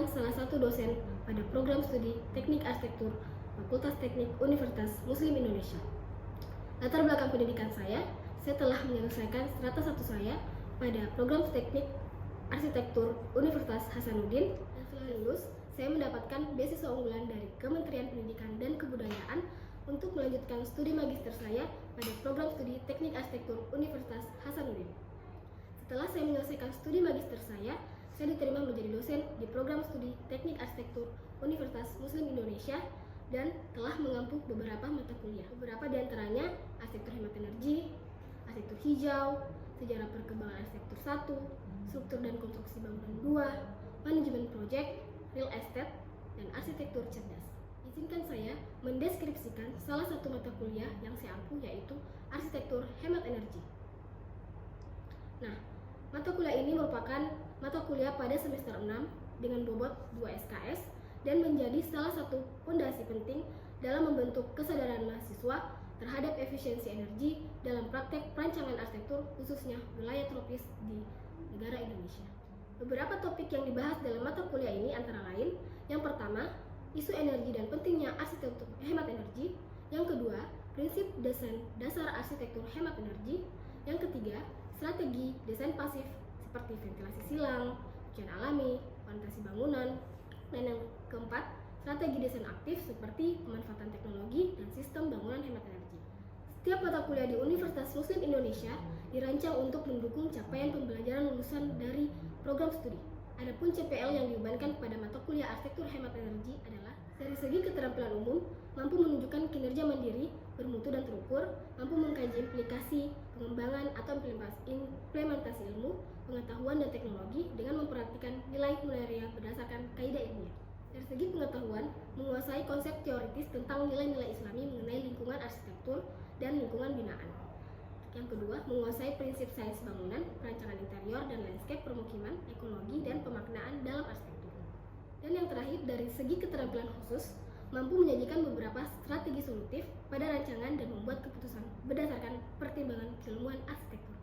merupakan salah satu dosen pada program studi Teknik Arsitektur Fakultas Teknik Universitas Muslim Indonesia. Latar belakang pendidikan saya telah menyelesaikan strata 1 saya pada program Teknik Arsitektur Universitas Hasanuddin, dan setelah lulus, saya mendapatkan beasiswa unggulan dari Kementerian Pendidikan dan Kebudayaan untuk melanjutkan studi magister saya pada program studi Teknik Arsitektur Universitas Hasanuddin. Setelah saya menyelesaikan studi magister saya diterima menjadi dosen di program studi Teknik Arsitektur Universitas Muslim Indonesia dan telah mengampu beberapa mata kuliah. Beberapa di antaranya arsitektur hemat energi, arsitektur hijau, sejarah perkembangan arsitektur 1, struktur dan konstruksi bangunan 2, manajemen proyek, real estate, dan arsitektur cerdas. Izinkan saya mendeskripsikan salah satu mata kuliah yang saya ampu, yaitu arsitektur hemat energi. Nah, mata kuliah ini merupakan mata kuliah pada semester 6 dengan bobot 2 SKS dan menjadi salah satu fondasi penting dalam membentuk kesadaran mahasiswa terhadap efisiensi energi dalam praktek perancangan arsitektur, khususnya wilayah tropis di negara Indonesia. Beberapa topik yang dibahas dalam mata kuliah ini antara lain, yang pertama, isu energi dan pentingnya arsitektur hemat energi. Yang kedua, prinsip desain dasar arsitektur hemat energi. Yang ketiga, strategi desain pasif seperti ventilasi silang, hujan alami, orientasi bangunan. Dan yang keempat, strategi desain aktif seperti pemanfaatan teknologi dan sistem bangunan hemat energi. Setiap mata kuliah di Universitas Muslim Indonesia dirancang untuk mendukung capaian pembelajaran lulusan dari program studi. Adapun CPL yang dibebankan pada mata kuliah arsitektur hemat energi adalah dari segi keterampilan umum, mampu menunjukkan kinerja mandiri, bermutu dan terukur, mampu mengkaji implikasi, pengembangan atau implementasi ilmu, pengetahuan dan teknologi dengan memperhatikan nilai-nilai real berdasarkan kaidah ilmiah. Dari segi pengetahuan, menguasai konsep teoritis tentang nilai-nilai Islami mengenai lingkungan arsitektur dan lingkungan binaan. Yang kedua, menguasai prinsip sains bangunan, perancangan interior dan landscape permukiman, ekologi dan pemaknaan dalam arsitektur. Dan yang terakhir, dari segi keterampilan khusus, mampu menyajikan beberapa strategi solutif pada rancangan dan membuat keputusan berdasarkan pertimbangan keilmuan arsitektur.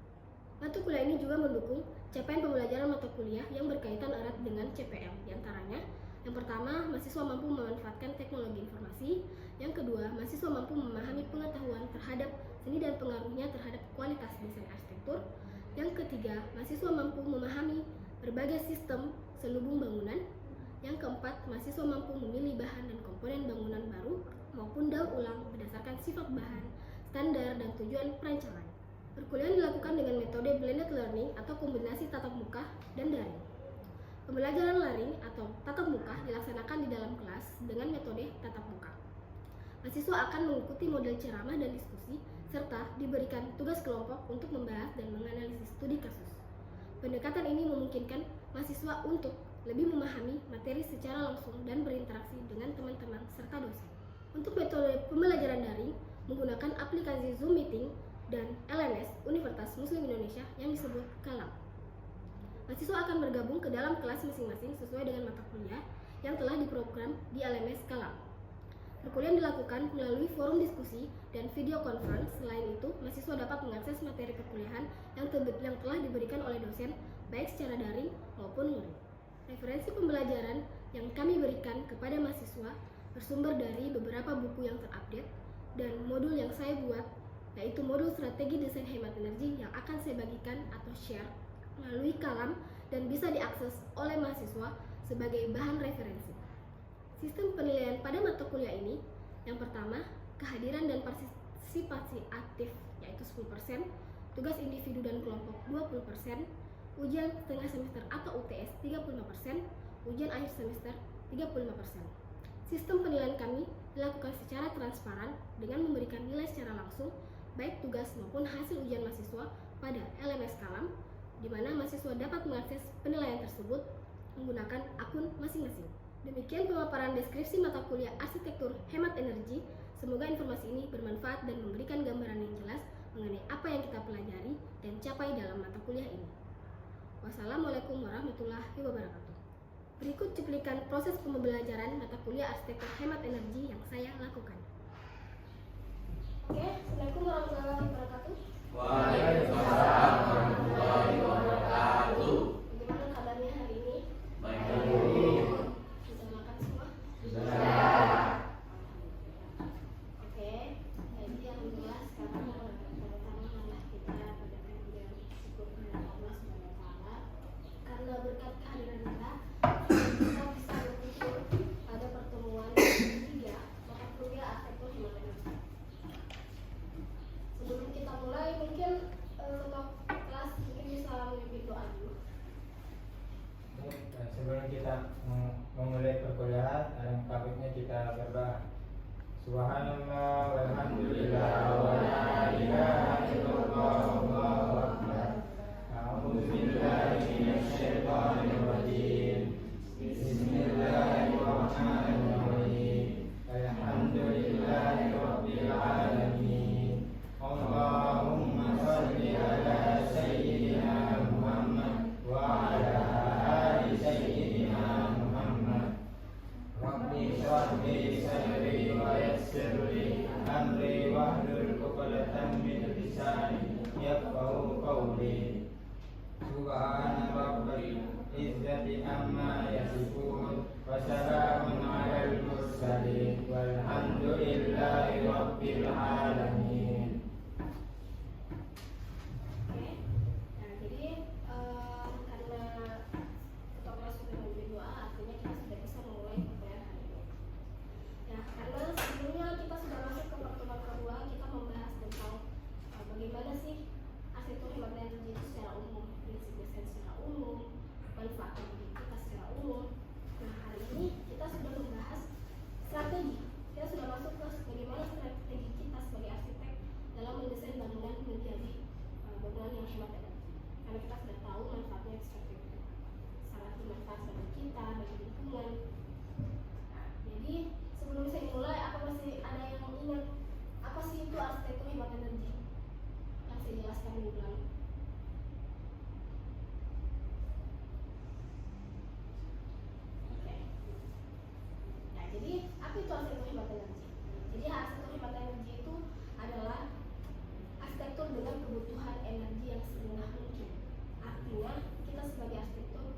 Mata kuliah ini juga mendukung capaian pembelajaran mata kuliah yang berkaitan erat dengan CPL. Di antaranya, yang pertama, mahasiswa mampu memanfaatkan teknologi informasi. Yang kedua, mahasiswa mampu memahami pengetahuan terhadap seni dan pengaruhnya terhadap kualitas desain arsitektur. Yang ketiga, mahasiswa mampu memahami berbagai sistem selubung bangunan. Yang keempat, mahasiswa mampu memilih bahan dan komponen bangunan baru maupun daur ulang berdasarkan sifat bahan, standar, dan tujuan perancangan. Perkuliahan dilakukan dengan metode blended learning atau kombinasi tatap muka dan daring. Pembelajaran daring atau tatap muka dilaksanakan di dalam kelas dengan metode tatap muka. Mahasiswa akan mengikuti model ceramah dan diskusi, serta diberikan tugas kelompok untuk membahas dan menganalisis studi kasus. Pendekatan ini memungkinkan mahasiswa untuk lebih memahami materi secara langsung dan berinteraksi dengan teman-teman serta dosen. Untuk metode pembelajaran daring, menggunakan aplikasi Zoom Meeting dan LMS Universitas Muslim Indonesia yang disebut KALAM. Mahasiswa akan bergabung ke dalam kelas masing-masing sesuai dengan mata kuliah yang telah diprogram di LMS KALAM. Perkuliahan dilakukan melalui forum diskusi dan video conference. Selain itu, mahasiswa dapat mengakses materi perkuliahan yang telah diberikan oleh dosen, baik secara daring maupun luring. Referensi pembelajaran yang kami berikan kepada mahasiswa bersumber dari beberapa buku yang terupdate dan modul yang saya buat, yaitu modul strategi desain hemat energi yang akan saya bagikan atau share melalui KALAM dan bisa diakses oleh mahasiswa sebagai bahan referensi. Sistem penilaian pada mata kuliah ini, yang pertama, kehadiran dan partisipasi aktif yaitu 10%, tugas individu dan kelompok 20%, ujian setengah semester atau UTS 35%, ujian akhir semester 35%. Sistem penilaian kami dilakukan secara transparan dengan memberikan nilai secara langsung, baik tugas maupun hasil ujian mahasiswa pada LMS KALAM, di mana mahasiswa dapat mengakses penilaian tersebut menggunakan akun masing-masing. Demikian pemaparan deskripsi mata kuliah arsitektur hemat energi. Semoga informasi ini bermanfaat dan memberikan gambaran yang jelas mengenai apa yang kita pelajari dan capai dalam mata kuliah ini. Wassalamualaikum warahmatullahi wabarakatuh. Berikut cuplikan proses pembelajaran mata kuliah arsitektur hemat energi yang saya lakukan. Oke, Assalamualaikum warahmatullahi wabarakatuh. Waalaikumsalam warahmatullahi wabarakatuh. Bagaimana kabarnya hari ini? Baik. dan kabitnya kita berdoa. Subhanallah walhamdulillah wa la ilaha illallah wallahu akbar. A'udzubillahi minasyaitonir rajim. Bismillahirrahmanirrahim. Alhamdulillahi rabbil alamin. Allahumma shalli ala sayyidina Muhammad wa ala ali sayyidina Muhammad. Rabbi shrah li sadri wa yassir li amri wahlul 'uqdatam min lisani yafqahu qawli. Subhana rabbil izzati amma yasifun wa salamun 'alal mursalin walhamdulillahi rabbil alamin. Oke, nah jadi karena ketua kelas sudah memberi doa, artinya kita sudah bisa memulai perkuliahan hari ini. Nah, karena sebelumnya kita sudah masuk ke pertemuan kedua, kita membahas tentang bagaimana sih arsitektur hemat energi itu secara umum, prinsip desain secara umum, manfaat bagi kita secara umum. Nah, hari ini kita sudah membahas strategi. Kita sudah masuk ke bagaimana strategi kita sebagai arsitek dalam mendesain bangunan menjadi bangunan yang hemat energi. Karena kita sudah tahu manfaatnya seperti itu, sangat bermanfaat bagi kita, bagi lingkungan. Nah, jadi sebelum saya mulai, apa masih ada yang ingat apa sih itu arsitektur hemat energi? Yang saya jelaskan ulang. Oke. Nah, jadi apa itu arsitektur hemat energi? Jadi arsitektur hemat energi itu adalah arsitektur dengan kebutuhan energi yang serendah mungkin. Artinya kita sebagai arsitektur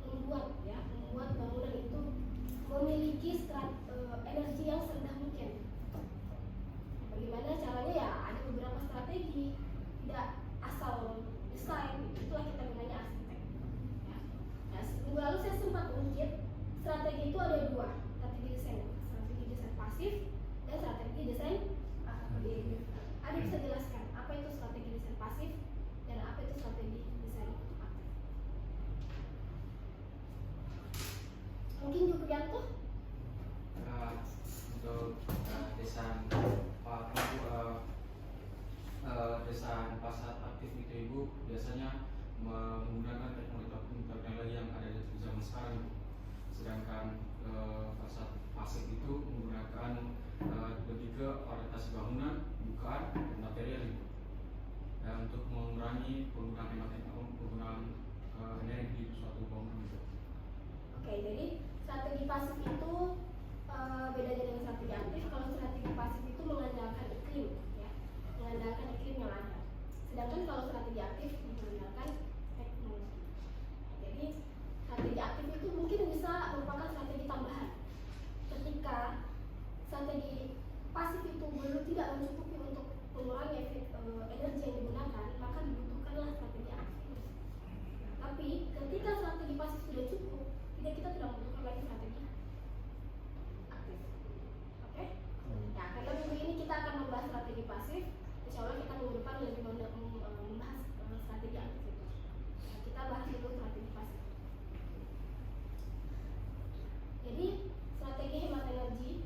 membuat bangunan itu memiliki energi yang serendah mungkin. Bagaimana caranya? Ya ada beberapa strategi, tidak asal desain. Itulah kita namanya arsitek. Ya. Nah, minggu lalu saya sempat ungkit strategi itu ada dua, strategi desain pasif dan strategi desain aktif. Ada bisa jelaskan apa itu strategi desain pasif dan apa itu strategi desain aktif? Mungkin Yukianto? Untuk desain desain fasad aktif itu Ibu biasanya menggunakan teknologi yang ada di zaman sekarang, Ibu. Sedangkan fasad pasif itu menggunakan lebih ke orientasi bangunan, bukan material, Ibu. Untuk mengurangi penggunaan energi di suatu bangunan, Ibu. Oke, jadi strategi pasif itu bedanya dengan strategi aktif. Kalau strategi pasif itu mengandalkan iklim, ya, mengandalkan iklim yang ada. Sedangkan kalau strategi aktif mengandalkan teknologi. Jadi strategi aktif itu mungkin bisa merupakan strategi tambahan. Ketika strategi pasif itu belum tidak mencukupi untuk mengurangi energi yang digunakan, maka dibutuhkanlah strategi aktif. Tapi ketika strategi pasif sudah cukup, kita tidak membutuhkan lagi strategi aktif. Oke? Nah, karena minggu ini kita akan membahas strategi pasif, insya Allah kita minggu depan lebih membahas strategi aktif itu. Nah, kita bahas dulu strategi pasif. Jadi strategi hemat energi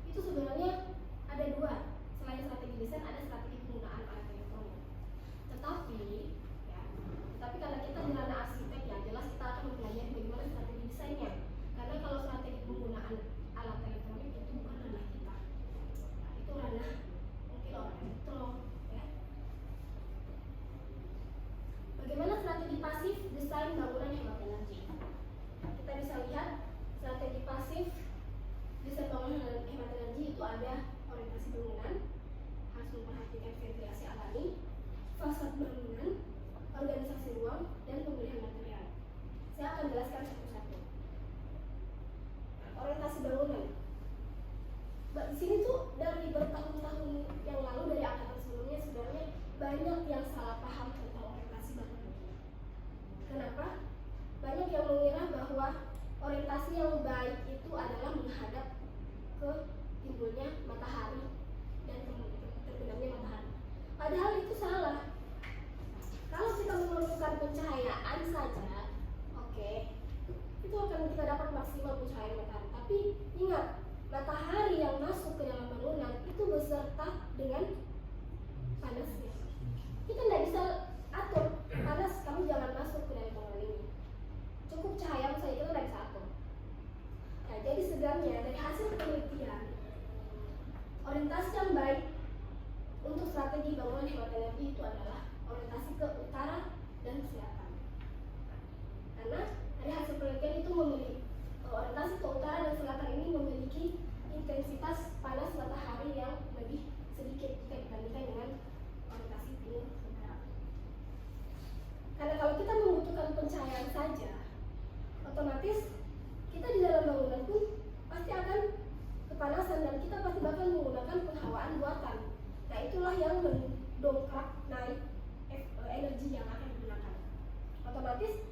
itu sebenarnya ada dua. Selain strategi desain, ada strategi penggunaan alat elektronik. Tetapi karena kita di ranah arsitek, ya jelas kita akan mempelajari bagaimana strategi desainnya. Karena kalau strategi penggunaan alat elektronik itu bukan ranah kita. Nah, itu ranah mungkin orang elektro, ya. Bagaimana strategi pasif desain bangunan hemat energi? Kita bisa lihat strategi pasif desain bangunan hemat energi itu ada orientasi bangunan, harus memperhatikan ventilasi alami, fasad bangunan, organisasi ruang, dan pemilihan material. Saya akan jelaskan satu-satu. Orientasi bangunan. Di sini tuh dari bertahun-tahun yang lalu, dari angkatan sebelumnya sebenarnya banyak yang salah paham tentang orientasi bangunan. Kenapa? Banyak yang mengira bahwa orientasi yang baik itu adalah menghadap ke timbulnya matahari dan terbenamnya matahari. Padahal itu salah. Kalau kita memerlukan pencahayaan saja, oke, itu akan kita dapat maksimal pencahayaan matahari. Tapi ingat, Ingat, matahari yang masuk ke dalam bangunan itu beserta dengan panasnya. Kita tidak bisa atur panas, kamu jangan masuk ke dalam bangunan ini. Cukup cahaya saja kita tidak bisa atur. Nah, jadi sebenarnya dari hasil penelitian, orientasi yang baik untuk strategi bangunan hemat energi itu adalah orientasi ke utara dan selatan. Karena dari hasil penelitian itu memiliki orientasi ke utara dan selatan ini memiliki intensitas panas matahari yang lebih sedikit jika dibandingkan dengan orientasi timur utara. Karena kalau kita membutuhkan pencahayaan saja, otomatis kita di dalam bangunan pun pasti akan kepanasan dan kita pasti bakal menggunakan penghawaan buatan. Nah, itulah yang mendongkrak naik energi yang akan digunakan. Otomatis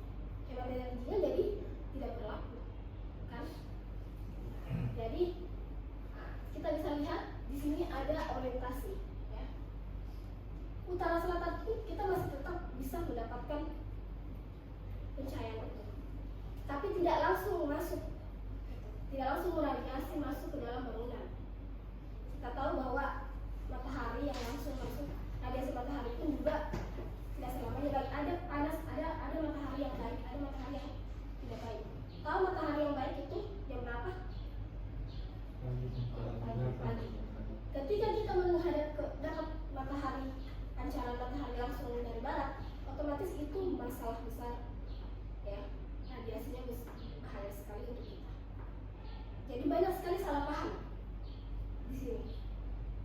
hemat energinya jadi tidak berlaku, kan? Jadi kita bisa lihat di sini ada orientasi, ya. Utara selatan pun kita masih tetap bisa mendapatkan pencahayaan itu, tapi tidak langsung masuk, tidak langsung meradiasi masuk ke dalam bangunan. Kita tahu bahwa matahari yang langsung masuk, radiasi matahari pun juga tidak selamanya baik. Ada panas, ada matahari yang baik, ada matahari yang tidak baik. Tahu matahari yang baik itu jam berapa? Pagi. Ketika kita menghadap ke dapat matahari, pancaran matahari langsung dari barat, otomatis itu masalah besar, ya. Radiasinya bahaya sekali untuk kita. Jadi banyak sekali salah paham di sini.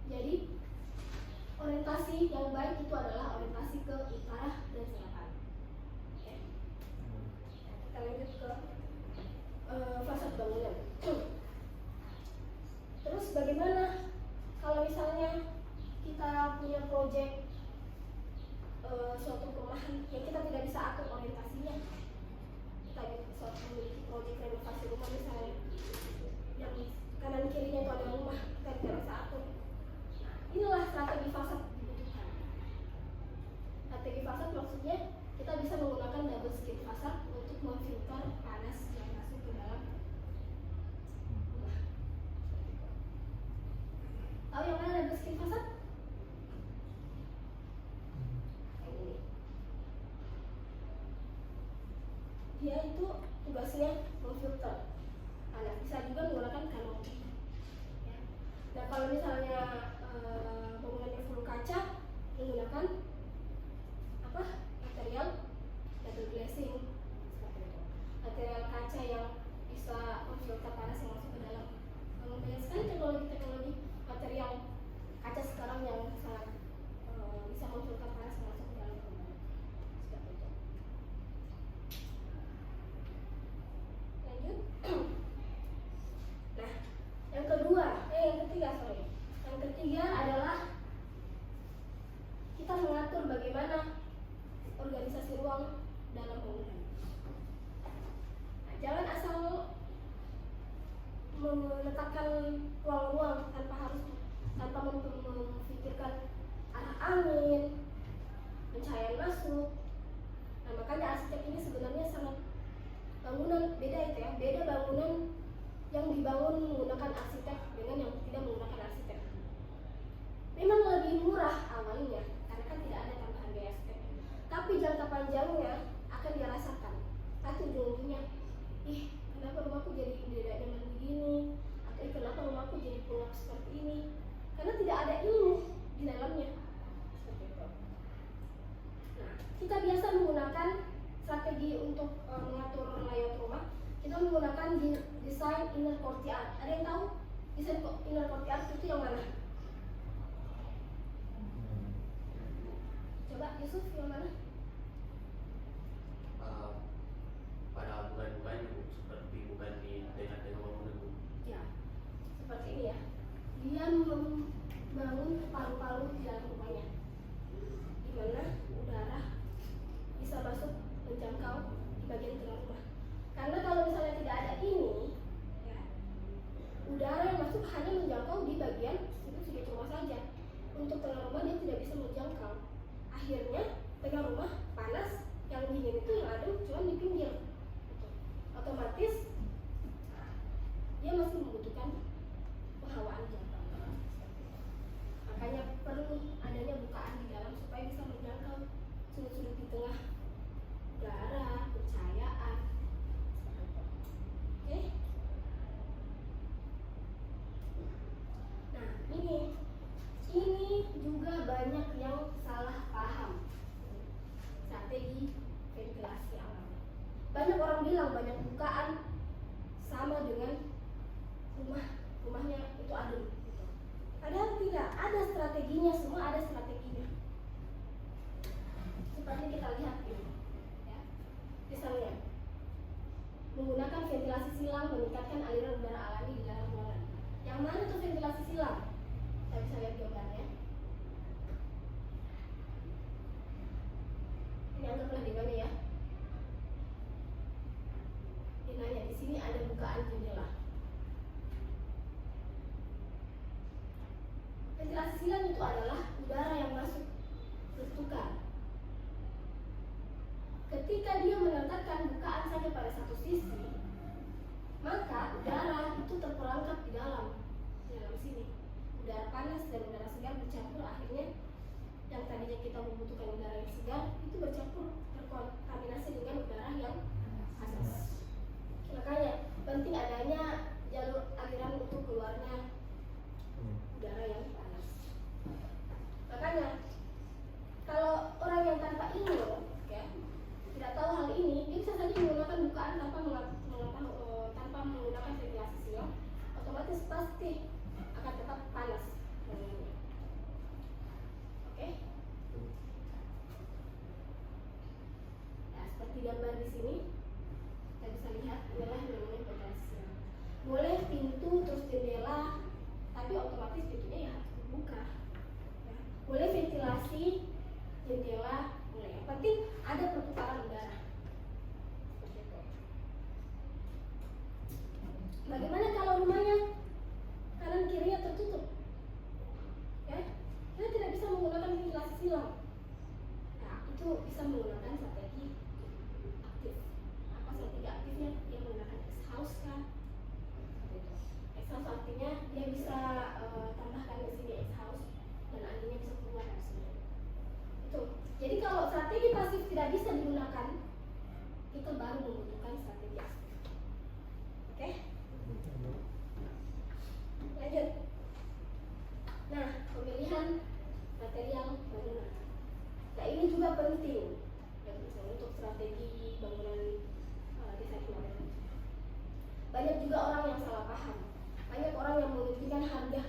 Jadi orientasi yang baik itu adalah orientasi ke utara dan selatan. Ya. Kita lanjut ke fasad bangunan. Terus bagaimana kalau misalnya kita punya proyek suatu perumahan yang kita tidak bisa atur orientasinya? Kita suatu memiliki proyek renovasi rumah misalnya, yang kanan kirinya itu ada rumah, kita tidak bisa atur. Nah, inilah strategi fasad dibutuhkan. Strategi fasad maksudnya kita bisa menggunakan double skin fasad untuk memfilter panas yang masuk ke dalam rumah. Tahu yang mana double skin fasad? Yang ini. Dia itu tugasnya memfilter panas. Bisa juga menggunakan kanopi. Ya. Nah, kalau misalnya bangunannya full kaca, menggunakan apa? Material double glazing seperti itu. Material kaca yang bisa memfilter panas yang masuk ke dalam. Banyak sekali teknologi material kaca sekarang yang sangat bisa memfilter panas yang masuk ke dalam rumah. Seperti itu. Lanjut. Nah, yang ketiga adalah kita mengatur bagaimana organisasi ruang dalam bangunan. Nah, jangan asal meletakkan ruang-ruang tanpa memikirkan arah angin, pencahayaan masuk. Nah, makanya arsitek ini sebenarnya sangat bangunan beda itu ya, beda bangunan yang dibangun menggunakan arsitek dengan yang tidak menggunakan arsitek. Memang lebih murah awalnya karena kan tidak ada tambahan biaya arsitek, tapi jangka panjangnya akan dirasakan. Tapi ujung-ujungnya, kenapa rumahku jadi tidak nyaman begini, atau kenapa rumahku jadi pengap seperti ini, karena tidak ada ilmu di dalamnya. Seperti itu. Nah, kita biasa menggunakan strategi untuk mengatur layout rumah. Kita menggunakan desain inner courtyard. Ada yang tahu desain inner courtyard itu yang mana? Coba Yusuf, yang mana? Pada bukan seperti bukan di tengah-tengah bangunan, Bu. Ya, seperti ini ya. Dia membangun paru-paru di dalam rumahnya, di mana udara bisa masuk menjangkau di bagian tengah rumah. Karena kalau misalnya tidak ada ini, ya, udara yang masuk hanya menjangkau di bagian sudut rumah saja. Untuk tengah rumah dia tidak bisa menjangkau. Akhirnya tengah rumah panas, yang dingin itu yang ada cuma di pinggir. Otomatis dia masih membutuhkan penghawaan jangkau. Makanya perlu adanya bukaan di dalam supaya bisa menjangkau sudut-sudut di tengah udara, pencahayaan. Oke? Nah, ini juga banyak yang salah paham strategi ventilasi alam. Banyak orang bilang banyak bukaan sama dengan rumahnya itu adem. Padahal tidak, ada strateginya, semua ada strateginya. Seperti kita lihat ini, ya. Misalnya, menggunakan ventilasi silang meningkatkan aliran udara alami di dalam ruangan. Yang mana tuh ventilasi silang? Kita bisa lihat gambarnya. Ini anggaplah di mana ya? Nanya di sini ada bukaan jendela. Ventilasi silang itu adalah udara yang masuk bertukar. Ketika dia menempatkan bukaan saja pada satu sisi, maka udara itu terperangkap di dalam sini. Udara panas dan udara segar bercampur, akhirnya yang tadinya kita membutuhkan udara yang segar itu bercampur terkontaminasi dengan udara yang panas. Makanya penting adanya jalur aliran untuk keluarnya udara yang panas. Makanya kalau orang yang tanpa ilmu, ya, tidak tahu hal ini, dia bisa saja menggunakan bukaan tanpa menggunakan ventilasi silang, otomatis pasti akan tetap panas. Oke? Nah, seperti gambar di sini, kita bisa lihat inilah yang namanya ventilasi silang. Boleh pintu terus jendela, tapi otomatis pintunya ya harus terbuka. Ya. Boleh ventilasi jendela, boleh. Yang penting ada pertukaran udara. Seperti itu. Bagaimana kalau rumahnya kanan kirinya tertutup? Ya, kita tidak bisa menggunakan ventilasi silang. Nah, itu bisa menggunakan strategi aktif. Apa strategi aktifnya? Dia menggunakan exhaust kan? Exhaust artinya dia bisa tambahkan di sini exhaust dan anginnya bisa keluar dari sini. Itu. Jadi kalau strategi pasif tidak bisa digunakan, kita baru membutuhkan strategi aktif. Oke? Lanjut. Nah, pemilihan material bangunan. Nah, ini juga penting untuk strategi bangunan desain modern. Banyak juga orang yang salah paham. Banyak orang yang mementingkan harga.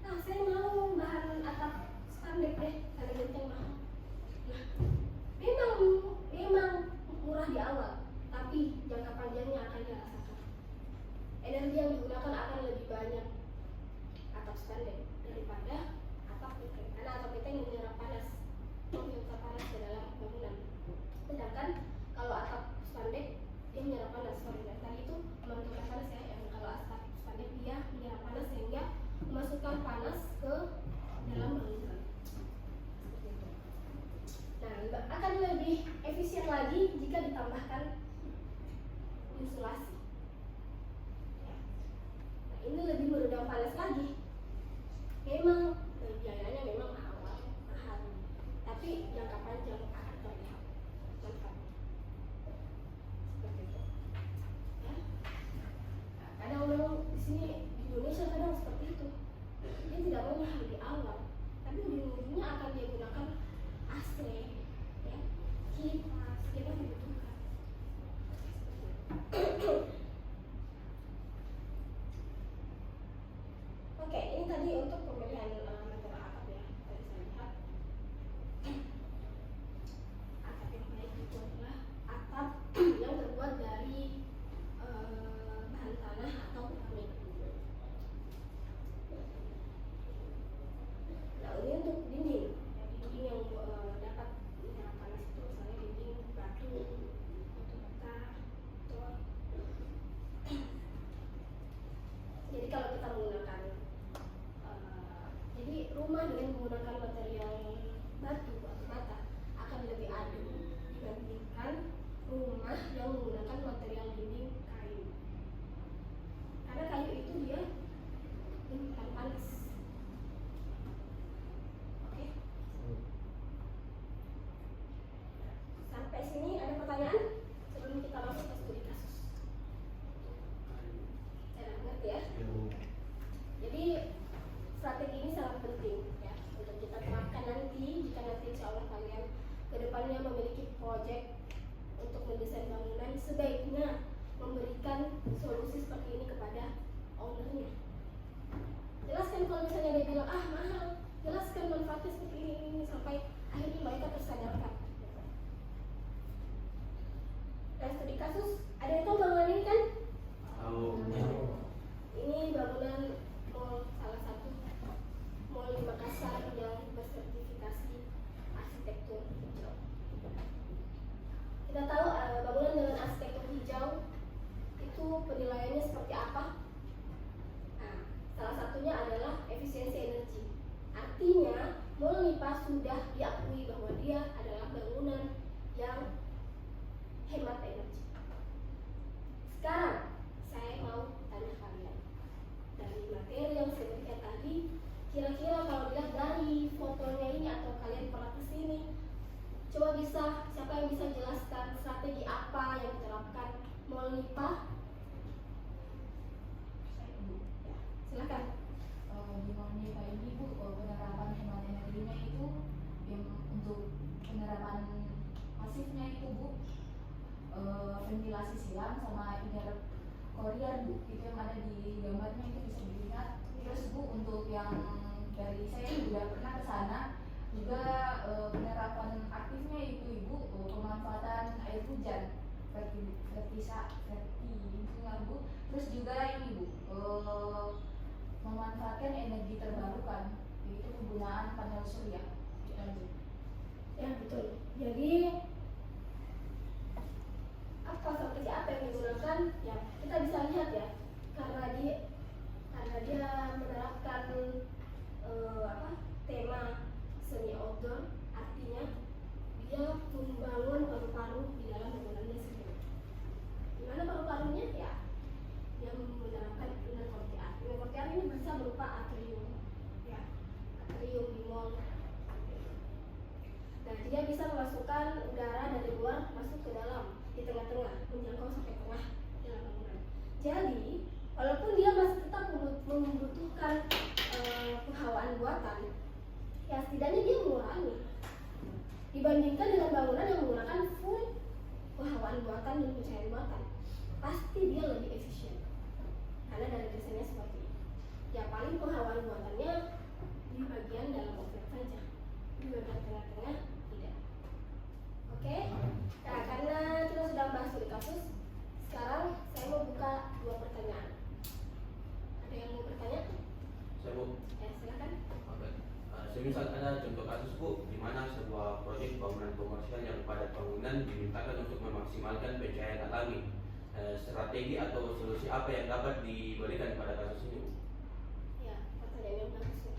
Nah, saya mau bahan atap spandek deh, karena genteng mahal. Nah, memang murah di awal, tapi jangka panjangnya akan dirasakan. Energi yang digunakan akan lebih banyak atap spandek daripada atap beteng. Karena atap beteng menyerap panas, menyerap panas ke dalam bangunan. Sedangkan kalau atap spandek dia menyerap panas. Tadi itu memantulkan panas ya. Yang kalau atap spandek dia menyerap panas sehingga memasukkan panas ke dalam bangunan. Seperti itu. Nah, akan lebih efisien lagi jika ditambahkan insulasi. Nah, ini lebih meredam panas lagi. Memang biayanya memang mahal, tapi jangka panjang akan terlihat manfaatnya. Seperti itu. Ya. Nah, kadang memang di sini di Indonesia kadang seperti itu. Dia tidak mau mahal di awal, tapi ujung-ujungnya akan dia gunakan AC, ya, kipas, kita membutuhkan. Oke, ini tadi untuk pemilihan material atap ya. Tadi saya lihat atap yang baik itu adalah atap yang terbuat dari bahan tanah atau keramik. Nah, ini untuk dinding. Ya, dinding yang dapat menyerap panas itu misalnya dinding batu, batu bata, atau jadi kalau kita menggunakan jadi rumah dengan menggunakan material batu atau bata akan lebih adem dibandingkan rumah yang menggunakan material dinding kayu. Karena kayu bilang mahal, jelaskan manfaatnya seperti ini sampai akhirnya mereka tersadarkan. Nah, studi kasus, ada yang tahu bangunan ini kan? Tahu. Ini bangunan mall, salah satu mall di Makassar yang bersertifikasi arsitektur hijau. Kita tahu bangunan dengan arsitektur hijau itu penilaiannya seperti apa? Nah, salah satunya adalah efisiensi energi. Artinya, Mall Nipa sudah diakui bahwa dia adalah bangunan yang hemat energi. Sekarang, saya mau tanya kalian, dari materi yang saya berikan tadi, kira-kira kalau dilihat dari fotonya ini atau kalian pernah kesini, coba siapa yang bisa jelaskan strategi apa yang diterapkan Mall Nipa? Ya, silakan. Di Mall Nipa ini Bu, penerapan hemat energinya itu yang untuk penerapan pasifnya itu Bu, ventilasi silang sama inner Korea Bu, itu yang ada di gambarnya itu bisa dilihat. Terus Bu, untuk yang dari saya juga pernah ke sana juga, penerapan aktifnya itu Ibu, pemanfaatan air hujan vertical Bu. Terus juga ini Bu, memanfaatkan energi terbarukan, yaitu penggunaan panel surya. Lanjut. Ya, betul. Jadi strategi apa yang digunakan? Ya, kita bisa lihat ya, karena dia menerapkan tema semi outdoor, artinya dia membangun paru-paru di dalam bangunannya sendiri. Gimana paru-parunya? Ya, dia menerapkan inner courtyard. Inner courtyard ini bisa berupa atrium, ya, atrium di mall. Nah, dia bisa memasukkan udara dari luar masuk ke dalam, di tengah-tengah, menjangkau sampai tengah dalam bangunan. Jadi, walaupun dia masih tetap membutuhkan penghawaan buatan, ya setidaknya dia mengurangi dibandingkan dengan bangunan yang menggunakan full penghawaan buatan dan pencahayaan buatan. Pasti dia lebih efisien karena dari desainnya seperti ini. Ya, paling penghawaan buatannya di bagian dalam objek saja, di bagian tengah-tengah tidak. Oke? Nah, karena kita sudah bahas studi kasus, sekarang saya mau buka 2 pertanyaan. Ada yang mau bertanya? Saya Bu. Ya, silakan. Oke. Semisal ada contoh kasus Bu, di mana sebuah proyek bangunan komersial yang padat bangunan dimintakan untuk memaksimalkan pencahayaan alami. Strategi atau solusi apa yang dapat diberikan pada kasus ini Bu? Ya, pertanyaan yang bagus ya.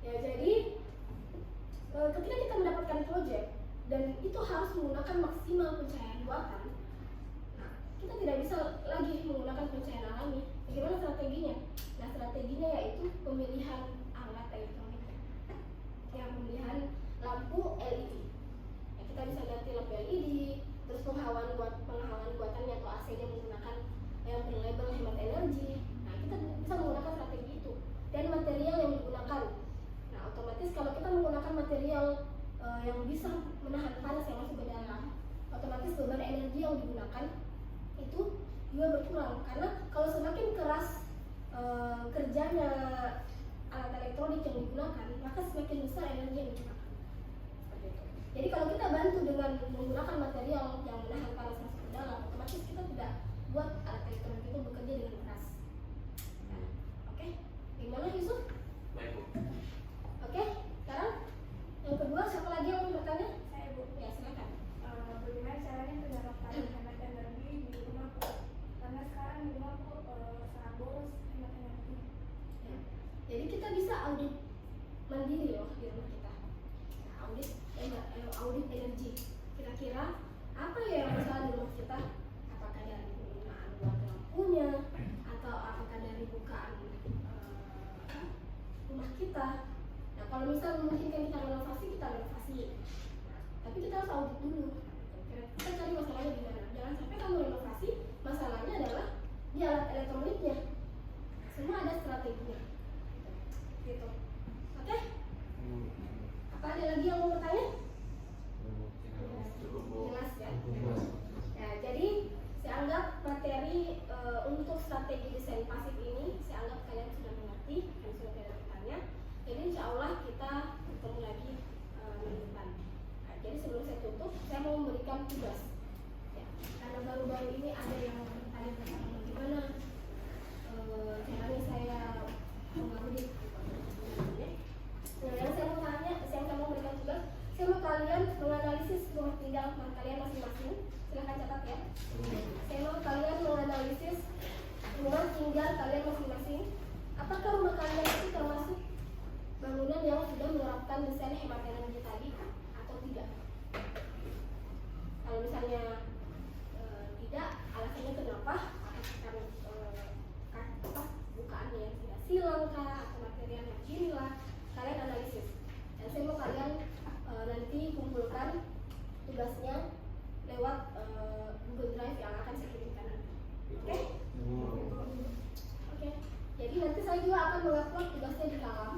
Ya, jadi ketika kita mendapatkan proyek dan itu harus menggunakan maksimal pencahayaan buatan, nah, kita tidak bisa lagi menggunakan pencahayaan alami. Bagaimana strateginya? Nah, strateginya yaitu pemilihan alat elektronik, ya, pemilihan lampu LED. Ya, kita bisa ganti lampu LED, terus penghawaan buatannya atau AC-nya menggunakan yang berlabel hemat energi. Nah, kita bisa menggunakan strategi itu dan material yang digunakan. Nah, otomatis kalau kita menggunakan material yang bisa menahan panas yang masuk ke dalam, otomatis beban energi yang digunakan itu juga berkurang, karena kalau semakin keras kerjanya alat elektronik yang digunakan, maka semakin besar energi yang digunakan. Seperti itu. Jadi kalau kita bantu dengan menggunakan material yang menahan panas masuk ke dalam, otomatis kita tidak buat alat elektronik itu bekerja dengan keras. Nah, oke? Gimana Yusuf? Baik Bu. Oke, sekarang yang kedua, siapa lagi yang mau bertanya? Saya Bu. Ya, silakan. Bagaimana caranya menerapkan hemat energi di rumahku? Karena sekarang di rumahku sangat boros hemat energi. Ya. Jadi kita bisa audit mandiri loh di rumah kita. Nah, audit energi. Kira-kira apa ya yang masalah di rumah kita? Apakah dari penggunaan buat lampunya atau apakah dari bukaan rumah kita? Nah, kalau misal memungkinkan kita renovasi, kita renovasi. Nah, tapi kita harus audit dulu. Kita cari masalahnya di mana. Jangan sampai kamu renovasi, masalahnya adalah di alat elektroniknya. Semua ada strateginya. Gitu. Oke? Apa ada lagi yang mau bertanya? Cukup Bu. Jelas ya? Ya, jadi saya anggap materi untuk strategi desain pasif ini, saya anggap kalian sudah mengerti, kalian sudah tidak bertanya. Dan gampang kah atau materi yang gini lah, kalian analisis. Dan saya mau kalian nanti kumpulkan tugasnya lewat Google Drive yang akan saya kirimkan nanti. Oke? Oke. Jadi nanti saya juga akan mengupload tugasnya di Kalam.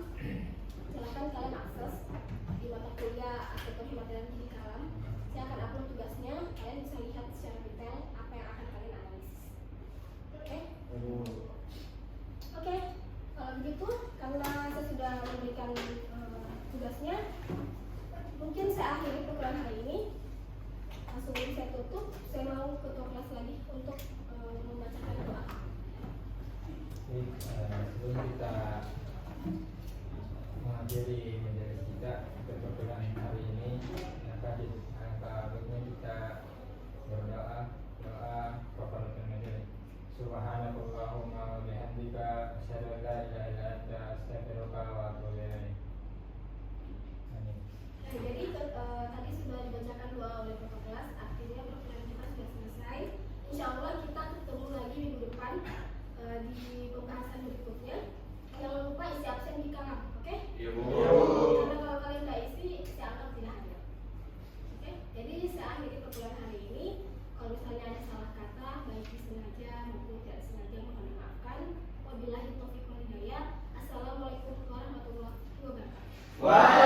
Silakan kalian akses di mata kuliah atau materi di Kalam. Saya akan upload tugasnya, kalian bisa lihat secara detail apa yang akan kalian analisis. Oke? Oke. Kalau begitu, karena saya sudah memberikan tugasnya, mungkin saya akhiri program hari ini. Langsung saya tutup. Saya mau ketua kelas lagi untuk membacakan doa. Sebelum kita mengakhiri majelis kita untuk pertemuan hari ini, angka baiknya kita berdoa kepada majelis. Subhanakallahumma wa bihamdika asyhadu an la ilaha illa anta astaghfiruka wa atubu ilaik. Amin. Jadi tadi sudah dibacakan doa oleh ketua kelas, artinya program kita sudah selesai. Insya Allah kita ketemu lagi minggu depan di pembahasan berikutnya. Jangan lupa isi absen di Kalam, oke? Iya, Bu. Karena kalau kalian nggak isi, saya anggap tidak hadir. Oke? Jadi saya akhiri perkuliahan hari ini. Kalau misalnya ada salah kata, baik disengaja maupun tidak sengaja, mohon dimaafkan. Wabillahi taufiq wal hidayah. Assalamualaikum warahmatullahi wabarakatuh.